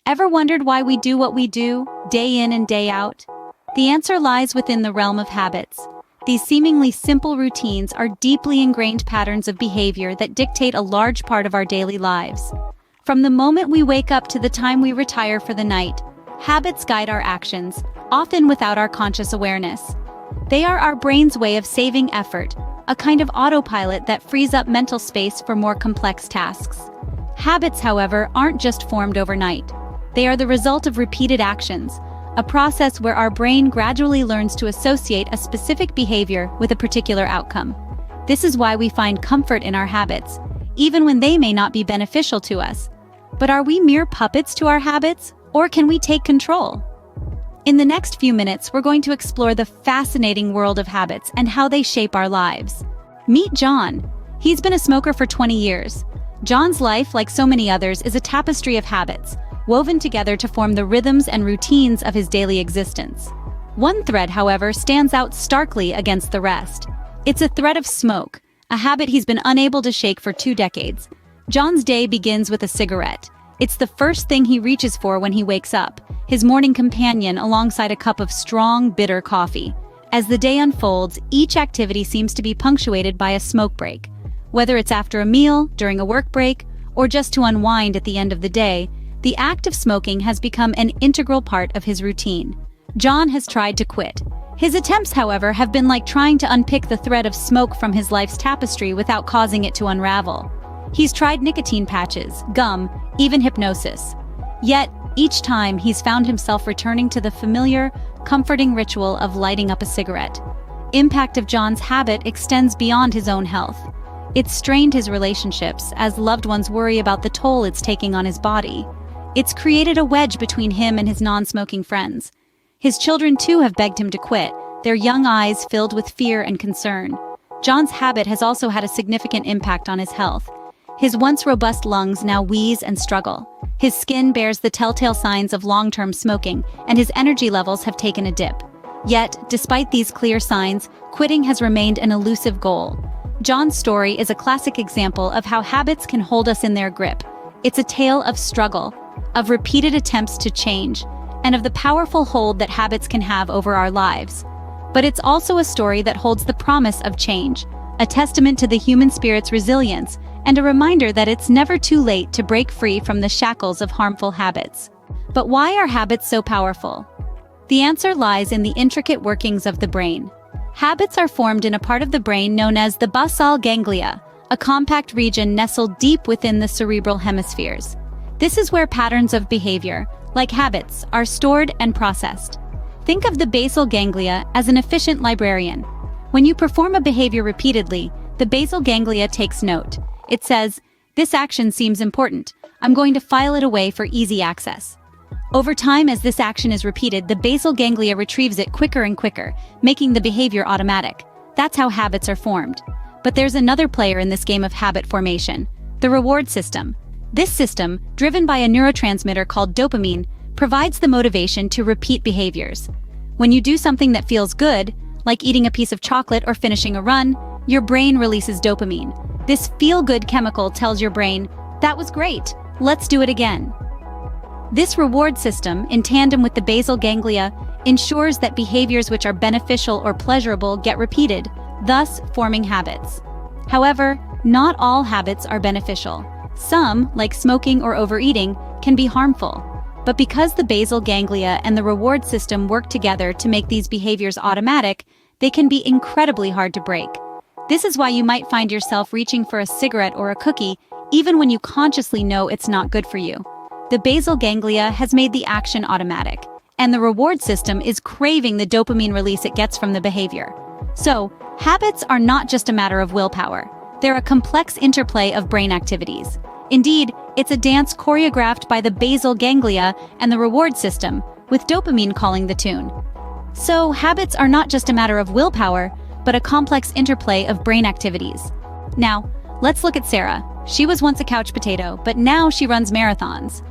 Ever wondered why we do what we do, day in and day out? The answer lies within the realm of habits. These seemingly simple routines are deeply ingrained patterns of behavior that dictate a large part of our daily lives. From the moment we wake up to the time we retire for the night, habits guide our actions, often without our conscious awareness. They are our brain's way of saving effort, a kind of autopilot that frees up mental space for more complex tasks. Habits, however, aren't just formed overnight. They are the result of repeated actions, a process where our brain gradually learns to associate a specific behavior with a particular outcome. This is why we find comfort in our habits, even when they may not be beneficial to us. But are we mere puppets to our habits, or can we take control? In the next few minutes, we're going to explore the fascinating world of habits and how they shape our lives. Meet John. He's been a smoker for 20 years. John's life, like so many others, is a tapestry of habits, woven together to form the rhythms and routines of his daily existence. One thread, however, stands out starkly against the rest. It's a thread of smoke, a habit he's been unable to shake for 2 decades. John's day begins with a cigarette. It's the first thing he reaches for when he wakes up, his morning companion alongside a cup of strong, bitter coffee. As the day unfolds, each activity seems to be punctuated by a smoke break. Whether it's after a meal, during a work break, or just to unwind at the end of the day, the act of smoking has become an integral part of his routine. John has tried to quit. His attempts, however, have been like trying to unpick the thread of smoke from his life's tapestry without causing it to unravel. He's tried nicotine patches, gum, even hypnosis. Yet, each time he's found himself returning to the familiar, comforting ritual of lighting up a cigarette. Impact of John's habit extends beyond his own health. It's strained his relationships as loved ones worry about the toll it's taking on his body. It's created a wedge between him and his non-smoking friends. His children too have begged him to quit, their young eyes filled with fear and concern. John's habit has also had a significant impact on his health. His once robust lungs now wheeze and struggle. His skin bears the telltale signs of long-term smoking, and his energy levels have taken a dip. Yet, despite these clear signs, quitting has remained an elusive goal. John's story is a classic example of how habits can hold us in their grip. It's a tale of struggle, of repeated attempts to change, and of the powerful hold that habits can have over our lives. But it's also a story that holds the promise of change, a testament to the human spirit's resilience, and a reminder that it's never too late to break free from the shackles of harmful habits. But why are habits so powerful? The answer lies in the intricate workings of the brain. Habits are formed in a part of the brain known as the basal ganglia, a compact region nestled deep within the cerebral hemispheres. This is where patterns of behavior, like habits, are stored and processed. Think of the basal ganglia as an efficient librarian. When you perform a behavior repeatedly, the basal ganglia takes note. It says, "This action seems important. I'm going to file it away for easy access." Over time, as this action is repeated, the basal ganglia retrieves it quicker and quicker, making the behavior automatic. That's how habits are formed. But there's another player in this game of habit formation, the reward system. This system, driven by a neurotransmitter called dopamine, provides the motivation to repeat behaviors. When you do something that feels good, like eating a piece of chocolate or finishing a run, your brain releases dopamine. This feel-good chemical tells your brain, "That was great, let's do it again." This reward system, in tandem with the basal ganglia, ensures that behaviors which are beneficial or pleasurable get repeated, thus forming habits. However, not all habits are beneficial. Some, like smoking or overeating, can be harmful. But because the basal ganglia and the reward system work together to make these behaviors automatic, they can be incredibly hard to break. This is why you might find yourself reaching for a cigarette or a cookie, even when you consciously know it's not good for you. The basal ganglia has made the action automatic, and the reward system is craving the dopamine release it gets from the behavior. So, habits are not just a matter of willpower. They're a complex interplay of brain activities. Indeed, it's a dance choreographed by the basal ganglia and the reward system, with dopamine calling the tune. So, habits are not just a matter of willpower, but a complex interplay of brain activities. Now, let's look at Sarah. She was once a couch potato, but now she runs marathons.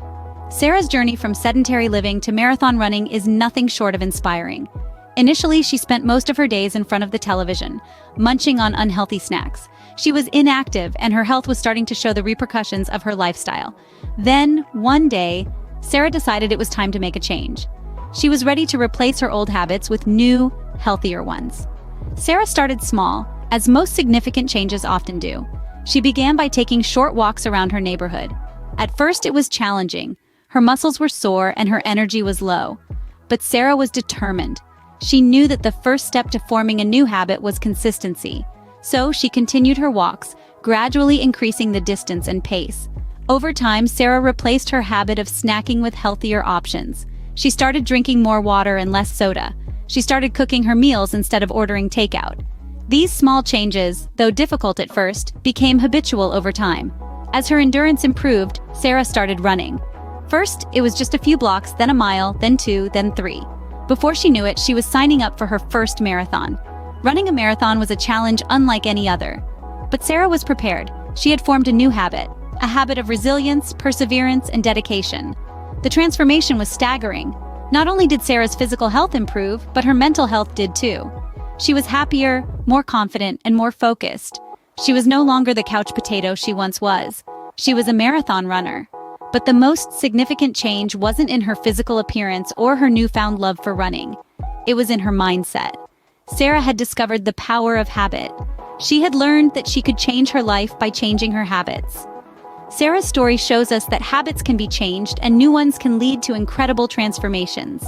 Sarah's journey from sedentary living to marathon running is nothing short of inspiring. Initially, she spent most of her days in front of the television, munching on unhealthy snacks. She was inactive, and her health was starting to show the repercussions of her lifestyle. Then, one day, Sarah decided it was time to make a change. She was ready to replace her old habits with new, healthier ones. Sarah started small, as most significant changes often do. She began by taking short walks around her neighborhood. At first, it was challenging. Her muscles were sore and her energy was low. But Sarah was determined. She knew that the first step to forming a new habit was consistency. So she continued her walks, gradually increasing the distance and pace. Over time, Sarah replaced her habit of snacking with healthier options. She started drinking more water and less soda. She started cooking her meals instead of ordering takeout. These small changes, though difficult at first, became habitual over time. As her endurance improved, Sarah started running. First, it was just a few blocks, then a mile, then 2, then 3. Before she knew it, she was signing up for her first marathon. Running a marathon was a challenge unlike any other. But Sarah was prepared. She had formed a new habit, a habit of resilience, perseverance, and dedication. The transformation was staggering. Not only did Sarah's physical health improve, but her mental health did too. She was happier, more confident, and more focused. She was no longer the couch potato she once was. She was a marathon runner. But the most significant change wasn't in her physical appearance or her newfound love for running. It was in her mindset. Sarah had discovered the power of habit. She had learned that she could change her life by changing her habits. Sarah's story shows us that habits can be changed and new ones can lead to incredible transformations.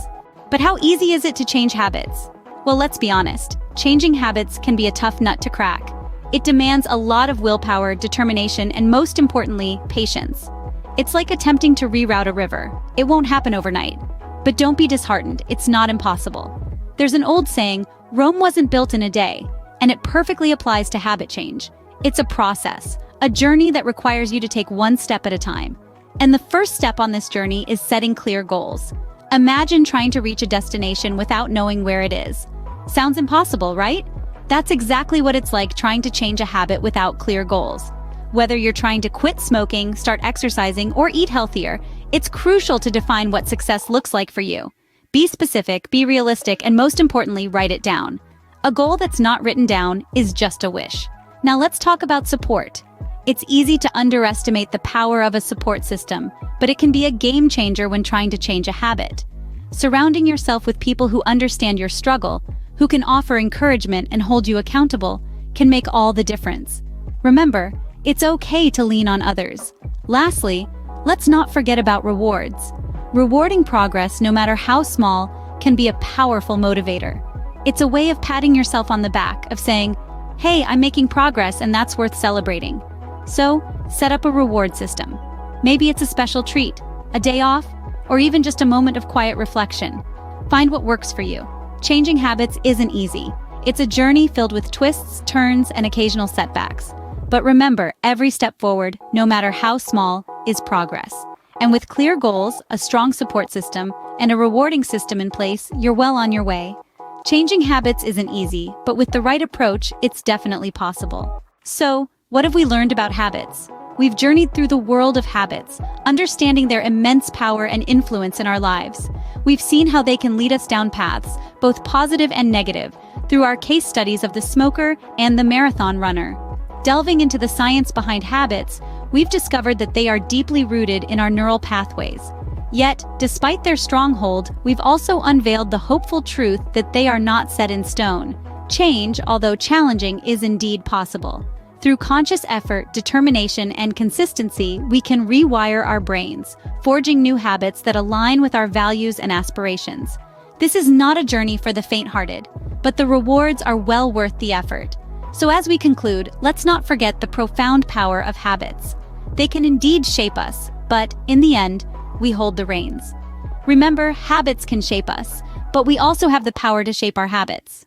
But how easy is it to change habits? Well, let's be honest. Changing habits can be a tough nut to crack. It demands a lot of willpower, determination, and most importantly, patience. It's like attempting to reroute a river. It won't happen overnight. But don't be disheartened, it's not impossible. There's an old saying, Rome wasn't built in a day, and it perfectly applies to habit change. It's a process, a journey that requires you to take one step at a time. And the first step on this journey is setting clear goals. Imagine trying to reach a destination without knowing where it is. Sounds impossible, right? That's exactly what it's like trying to change a habit without clear goals. Whether you're trying to quit smoking, start exercising, or eat healthier, it's crucial to define what success looks like for you. Be specific, be realistic, and most importantly, write it down. A goal that's not written down is just a wish. Now let's talk about support. It's easy to underestimate the power of a support system, but it can be a game changer when trying to change a habit. Surrounding yourself with people who understand your struggle, who can offer encouragement and hold you accountable, can make all the difference. Remember, it's okay to lean on others. Lastly, let's not forget about rewards. Rewarding progress, no matter how small, can be a powerful motivator. It's a way of patting yourself on the back, of saying, hey, I'm making progress and that's worth celebrating. So, set up a reward system. Maybe it's a special treat, a day off, or even just a moment of quiet reflection. Find what works for you. Changing habits isn't easy. It's a journey filled with twists, turns, and occasional setbacks. But remember, every step forward, no matter how small, is progress. And with clear goals, a strong support system, and a rewarding system in place, you're well on your way. Changing habits isn't easy, but with the right approach, it's definitely possible. So, what have we learned about habits? We've journeyed through the world of habits, understanding their immense power and influence in our lives. We've seen how they can lead us down paths, both positive and negative, through our case studies of the smoker and the marathon runner. Delving into the science behind habits, we've discovered that they are deeply rooted in our neural pathways. Yet, despite their stronghold, we've also unveiled the hopeful truth that they are not set in stone. Change, although challenging, is indeed possible. Through conscious effort, determination, and consistency, we can rewire our brains, forging new habits that align with our values and aspirations. This is not a journey for the faint-hearted, but the rewards are well worth the effort. So as we conclude, let's not forget the profound power of habits. They can indeed shape us, but in the end, we hold the reins. Remember, habits can shape us, but we also have the power to shape our habits.